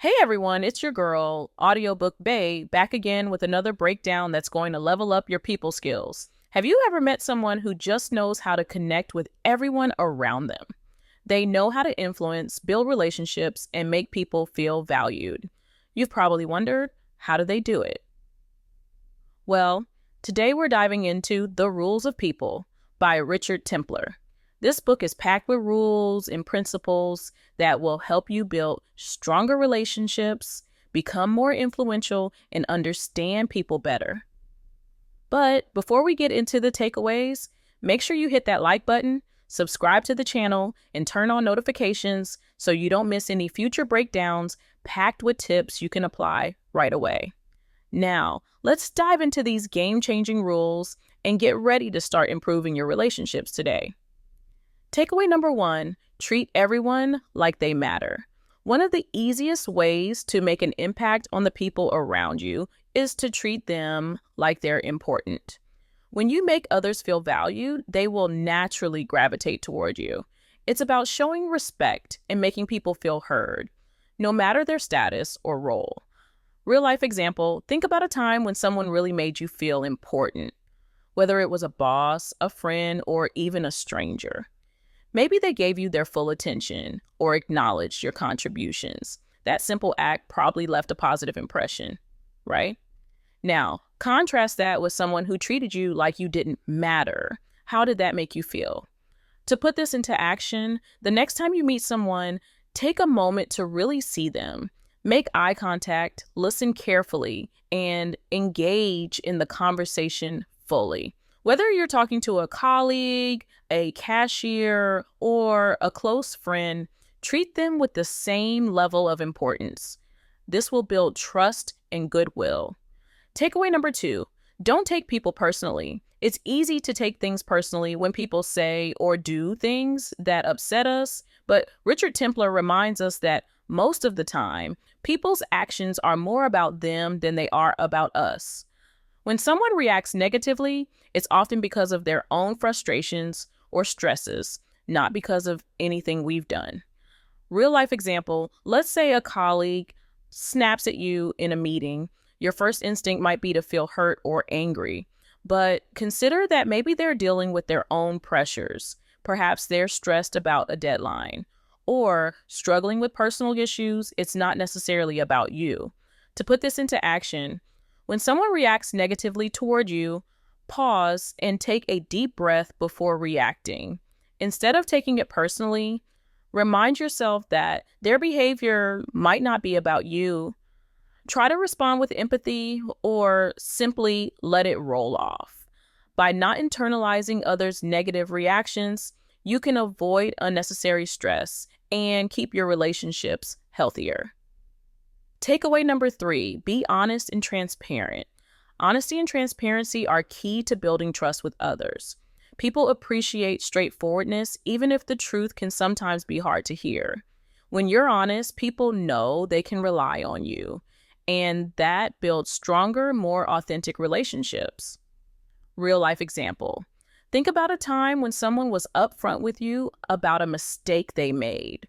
Hey everyone, it's your girl, Audiobook Bae, back again with another breakdown that's going to level up your people skills. Have you ever met someone who just knows how to connect with everyone around them? They know how to influence, build relationships, and make people feel valued. You've probably wondered, how do they do it? Well, today we're diving into The Rules of People by Richard Templar. This book is packed with rules and principles that will help you build stronger relationships, become more influential, and understand people better. But before we get into the takeaways, make sure you hit that like button, subscribe to the channel, and turn on notifications so you don't miss any future breakdowns packed with tips you can apply right away. Now, let's dive into these game-changing rules and get ready to start improving your relationships today. Takeaway number 1, treat everyone like they matter. One of the easiest ways to make an impact on the people around you is to treat them like they're important. When you make others feel valued, they will naturally gravitate toward you. It's about showing respect and making people feel heard, no matter their status or role. Real life example, think about a time when someone really made you feel important, whether it was a boss, a friend, or even a stranger. Maybe they gave you their full attention or acknowledged your contributions. That simple act probably left a positive impression, right? Now, contrast that with someone who treated you like you didn't matter. How did that make you feel? To put this into action, the next time you meet someone, take a moment to really see them. Make eye contact, listen carefully, and engage in the conversation fully. Whether you're talking to a colleague, a cashier, or a close friend, treat them with the same level of importance. This will build trust and goodwill. Takeaway number 2, don't take people personally. It's easy to take things personally when people say or do things that upset us, but Richard Templar reminds us that most of the time, people's actions are more about them than they are about us. When someone reacts negatively, it's often because of their own frustrations or stresses, not because of anything we've done. Real life example, let's say a colleague snaps at you in a meeting. Your first instinct might be to feel hurt or angry, but consider that maybe they're dealing with their own pressures. Perhaps they're stressed about a deadline or struggling with personal issues. It's not necessarily about you. To put this into action, when someone reacts negatively toward you, pause and take a deep breath before reacting. Instead of taking it personally, remind yourself that their behavior might not be about you. Try to respond with empathy or simply let it roll off. By not internalizing others' negative reactions, you can avoid unnecessary stress and keep your relationships healthier. Takeaway number 3, be honest and transparent. Honesty and transparency are key to building trust with others. People appreciate straightforwardness, even if the truth can sometimes be hard to hear. When you're honest, people know they can rely on you, and that builds stronger, more authentic relationships. Real life example. Think about a time when someone was upfront with you about a mistake they made.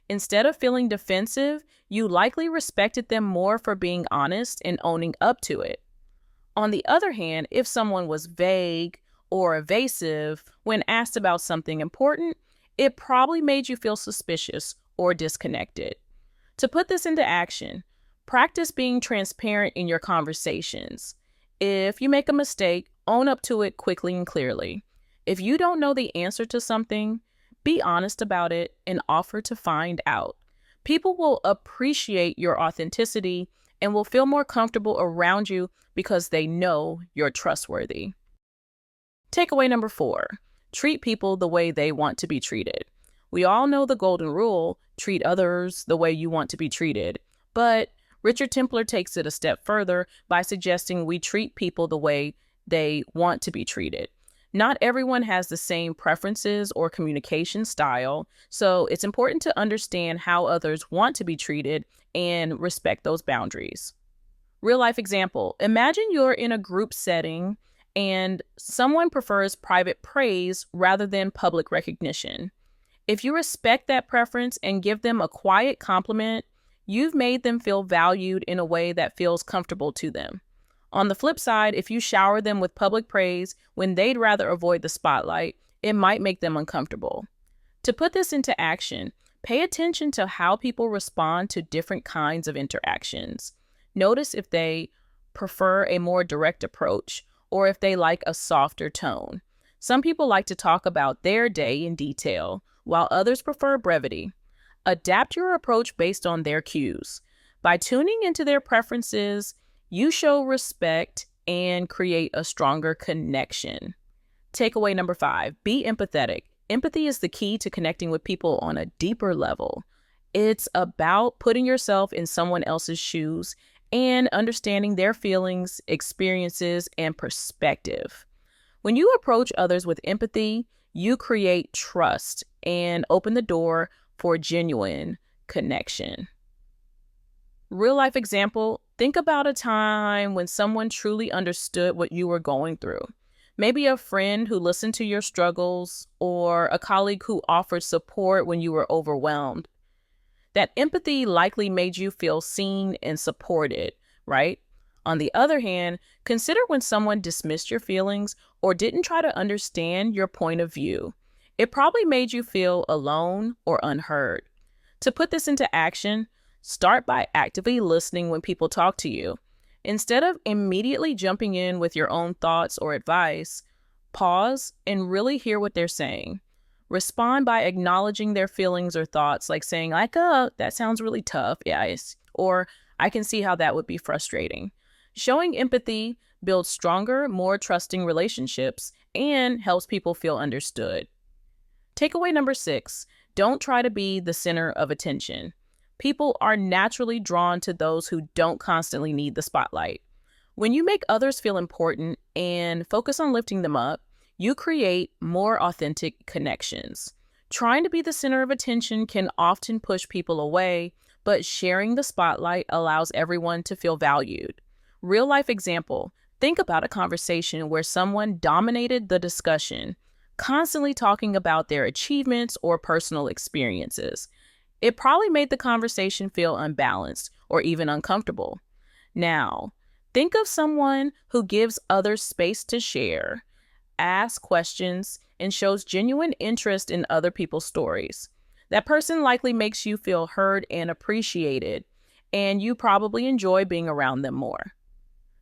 Instead of feeling defensive, you likely respected them more for being honest and owning up to it. On the other hand, if someone was vague or evasive when asked about something important, it probably made you feel suspicious or disconnected. To put this into action, practice being transparent in your conversations. If you make a mistake, own up to it quickly and clearly. If you don't know the answer to something, be honest about it and offer to find out. People will appreciate your authenticity and will feel more comfortable around you because they know you're trustworthy. Takeaway number 4, treat people the way they want to be treated. We all know the golden rule, treat others the way you want to be treated. But Richard Templar takes it a step further by suggesting we treat people the way they want to be treated. Not everyone has the same preferences or communication style, so it's important to understand how others want to be treated and respect those boundaries. Real life example, imagine you're in a group setting and someone prefers private praise rather than public recognition. If you respect that preference and give them a quiet compliment, You've made them feel valued in a way that feels comfortable to them. On the flip side, if you shower them with public praise when they'd rather avoid the spotlight, it might make them uncomfortable. To put this into action, pay attention to how people respond to different kinds of interactions. Notice if they prefer a more direct approach or if they like a softer tone. Some people like to talk about their day in detail, while others prefer brevity. Adapt your approach based on their cues. By tuning into their preferences, you show respect and create a stronger connection. Takeaway number 5, be empathetic. Empathy is the key to connecting with people on a deeper level. It's about putting yourself in someone else's shoes and understanding their feelings, experiences, and perspective. When you approach others with empathy, you create trust and open the door for genuine connection. Real life example, think about a time when someone truly understood what you were going through. Maybe a friend who listened to your struggles or a colleague who offered support when you were overwhelmed. That empathy likely made you feel seen and supported, right? On the other hand, consider when someone dismissed your feelings or didn't try to understand your point of view. It probably made you feel alone or unheard. To put this into action, start by actively listening when people talk to you. Instead of immediately jumping in with your own thoughts or advice, pause and really hear what they're saying. Respond by acknowledging their feelings or thoughts, like saying, that sounds really tough, yes, or I can see how that would be frustrating. Showing empathy builds stronger, more trusting relationships and helps people feel understood. Takeaway number 6, don't try to be the center of attention. People are naturally drawn to those who don't constantly need the spotlight. When you make others feel important and focus on lifting them up, you create more authentic connections. Trying to be the center of attention can often push people away, but sharing the spotlight allows everyone to feel valued. Real life example, think about a conversation where someone dominated the discussion, constantly talking about their achievements or personal experiences. It probably made the conversation feel unbalanced or even uncomfortable. Now, think of someone who gives others space to share, asks questions, and shows genuine interest in other people's stories. That person likely makes you feel heard and appreciated, and you probably enjoy being around them more.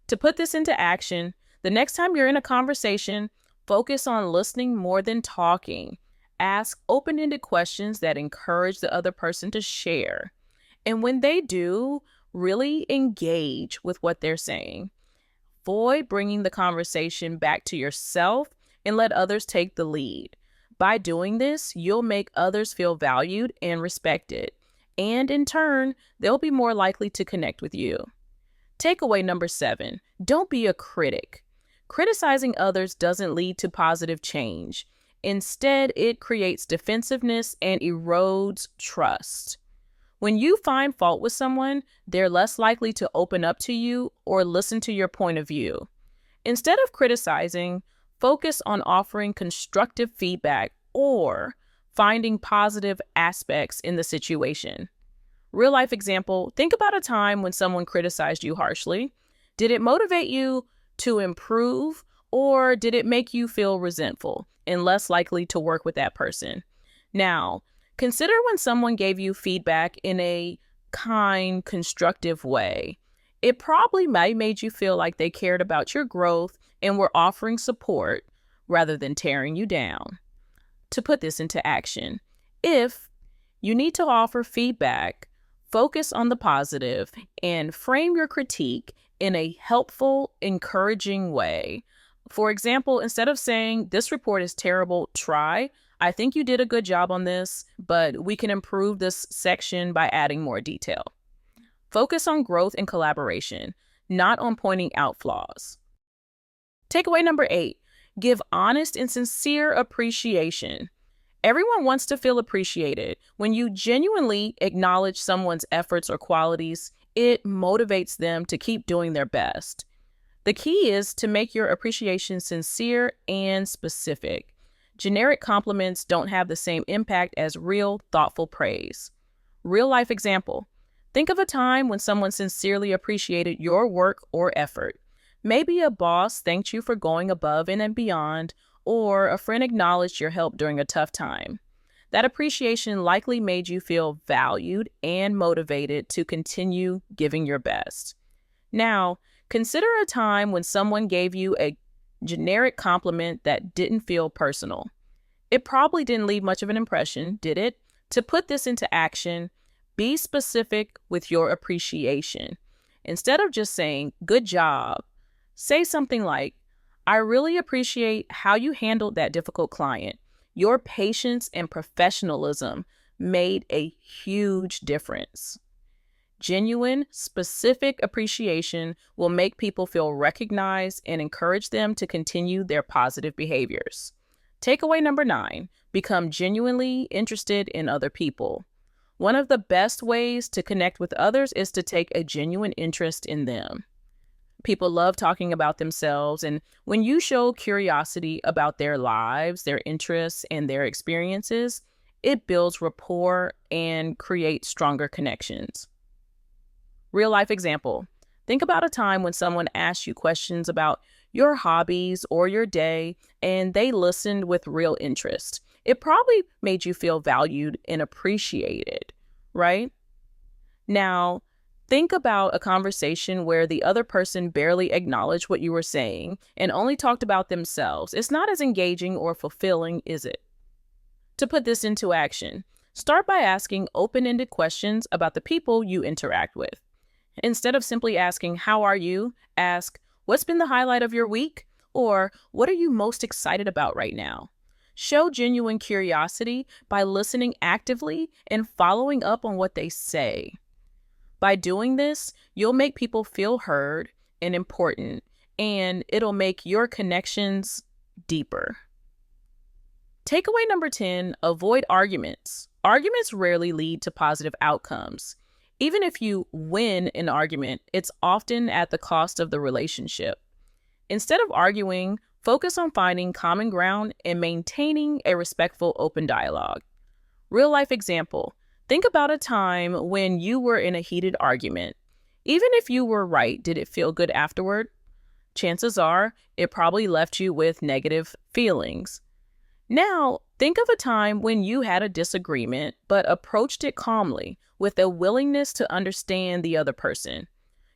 To put this into action, the next time you're in a conversation, focus on listening more than talking. Ask open-ended questions that encourage the other person to share. And when they do, really engage with what they're saying. Avoid bringing the conversation back to yourself and let others take the lead. By doing this, you'll make others feel valued and respected. And in turn, they'll be more likely to connect with you. Takeaway number 7, don't be a critic. Criticizing others doesn't lead to positive change. Instead, it creates defensiveness and erodes trust. When you find fault with someone, they're less likely to open up to you or listen to your point of view. Instead of criticizing, focus on offering constructive feedback or finding positive aspects in the situation. Real life example, think about a time when someone criticized you harshly. Did it motivate you to improve, or did it make you feel resentful and less likely to work with that person? Now, consider when someone gave you feedback in a kind, constructive way. It probably might have made you feel like they cared about your growth and were offering support rather than tearing you down. To put this into action, if you need to offer feedback, focus on the positive and frame your critique in a helpful, encouraging way. For example, instead of saying, "This report is terrible, try, I think you did a good job on this, but we can improve this section by adding more detail." Focus on growth and collaboration, not on pointing out flaws. Takeaway number 8, give honest and sincere appreciation. Everyone wants to feel appreciated. When you genuinely acknowledge someone's efforts or qualities, it motivates them to keep doing their best. The key is to make your appreciation sincere and specific. Generic compliments don't have the same impact as real, thoughtful praise. Real life example. Think of a time when someone sincerely appreciated your work or effort. Maybe a boss thanked you for going above and beyond, or a friend acknowledged your help during a tough time. That appreciation likely made you feel valued and motivated to continue giving your best. Now, consider a time when someone gave you a generic compliment that didn't feel personal. It probably didn't leave much of an impression, did it? To put this into action, be specific with your appreciation. Instead of just saying, "good job," say something like, "I really appreciate how you handled that difficult client. Your patience and professionalism made a huge difference." Genuine, specific appreciation will make people feel recognized and encourage them to continue their positive behaviors. Takeaway number 9, become genuinely interested in other people. One of the best ways to connect with others is to take a genuine interest in them. People love talking about themselves, and when you show curiosity about their lives, their interests, and their experiences, it builds rapport and creates stronger connections. Real life example. Think about a time when someone asked you questions about your hobbies or your day, and they listened with real interest. It probably made you feel valued and appreciated, right? Now, think about a conversation where the other person barely acknowledged what you were saying and only talked about themselves. It's not as engaging or fulfilling, is it? To put this into action, start by asking open-ended questions about the people you interact with. Instead of simply asking, "How are you?" ask, "What's been the highlight of your week?" Or, "What are you most excited about right now?" Show genuine curiosity by listening actively and following up on what they say. By doing this, you'll make people feel heard and important, and it'll make your connections deeper. Takeaway number 10, avoid arguments. Arguments rarely lead to positive outcomes. Even if you win an argument, it's often at the cost of the relationship. Instead of arguing, focus on finding common ground and maintaining a respectful, open dialogue. Real life example. Think about a time when you were in a heated argument. Even if you were right, did it feel good afterward? Chances are it probably left you with negative feelings. Now, think of a time when you had a disagreement but approached it calmly with a willingness to understand the other person.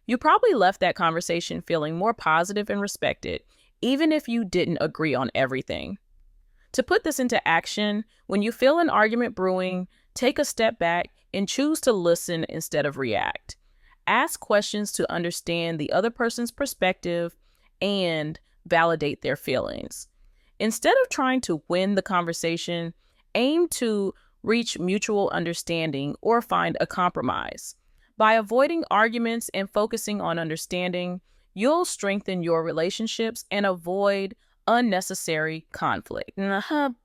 You probably left that conversation feeling more positive and respected, even if you didn't agree on everything. To put this into action, when you feel an argument brewing, take a step back and choose to listen instead of react. Ask questions to understand the other person's perspective and validate their feelings. Instead of trying to win the conversation, aim to reach mutual understanding or find a compromise. By avoiding arguments and focusing on understanding, you'll strengthen your relationships and avoid unnecessary conflict.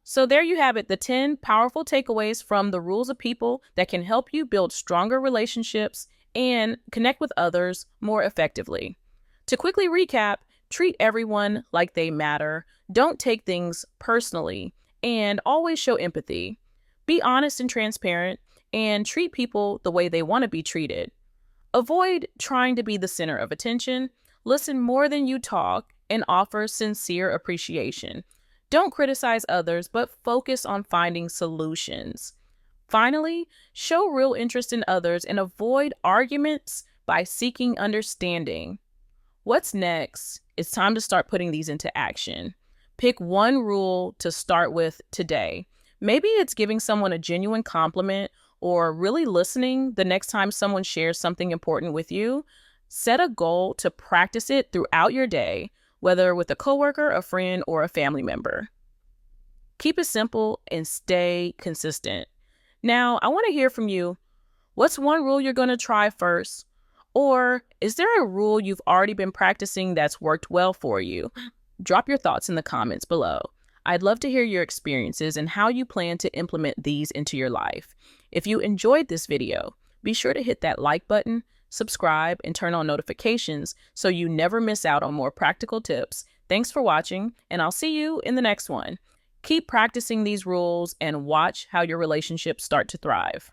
So there you have it, the 10 powerful takeaways from the Rules of People that can help you build stronger relationships and connect with others more effectively. To quickly recap, treat everyone like they matter, don't take things personally, and always show empathy. Be honest and transparent, and treat people the way they want to be treated. Avoid trying to be the center of attention, listen more than you talk, and offer sincere appreciation. Don't criticize others, but focus on finding solutions. Finally, show real interest in others and avoid arguments by seeking understanding. What's next? It's time to start putting these into action. Pick one rule to start with today. Maybe it's giving someone a genuine compliment or really listening the next time someone shares something important with you. Set a goal to practice it throughout your day, whether with a coworker, a friend, or a family member. Keep it simple and stay consistent. Now, I want to hear from you. What's one rule you're going to try first? Or is there a rule you've already been practicing that's worked well for you? Drop your thoughts in the comments below. I'd love to hear your experiences and how you plan to implement these into your life. If you enjoyed this video, be sure to hit that like button, subscribe, and turn on notifications so you never miss out on more practical tips. Thanks for watching, and I'll see you in the next one. Keep practicing these rules and watch how your relationships start to thrive.